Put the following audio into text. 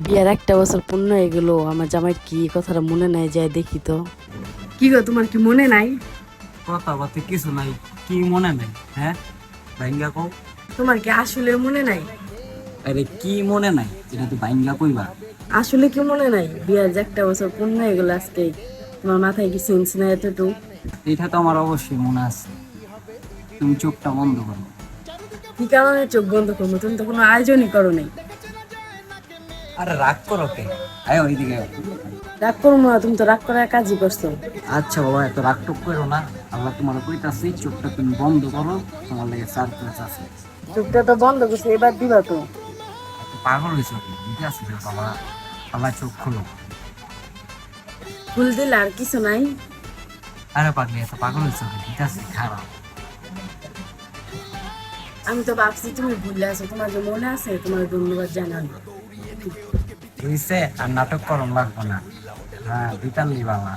বিয়ার একটা বছর পূর্ণ হয়ে গেল, আমার জামাই কি কথাটা মনে নাই, যায় দেখি তো। কি গো, তোমার কি মনে নাই? কথা বলতে কিছু নাই, কি মনে নাই? হ্যাঁ, ভাইঙ্গা কও। তোমার কি আসলে মনে নাই? আরে কি মনে নাই, এটা তো ভাইঙ্গা কইবা। আসলে কি মনে নাই? বিয়ার যে একটা বছর পূর্ণ হয়ে গেল আজকে। তোমার মাথায় কি সেন্স নাই এতটুকু? এটা তো আমার অবশ্যই মনে আছে। তুমি চোখটা বন্ধ করো। কি কারণে চোখ বন্ধ করবো? তুমি তো কোনো আয়োজনই করো নাই। আরে রাগ করো কে? আয় ওইদিকে আয়। রাগ করবো না, তুমি তো রাগ করার কাজই করছো। আচ্ছা বাবা, এত রাগ টুক করো না। আল্লাহ তোমার কইতাছি, চোখটা তুমি বন্ধ করো। তোমার লাগে সারপ্রাইজ আছে। চোখটা তো বন্ধ করছো, এবার দিবা তো। এত পাগল হয়েছে কি? ঠিক আছে রে বাবা, আল্লাহ চোখ খুলো। ফুল দিলে আর কিছু নাই? আরে পাগলি, এত পাগল হয়েছে কি? ঠিক আছে, খারাপ। আমি তো ভাবছি তুমি ভুলে আছো, তোমার যে মনে আছে, তোমার ধন্যবাদ জানানো। হইছে, আর নাটক করম লাগবো না। হ্যাঁ, বিতানলি বাবা।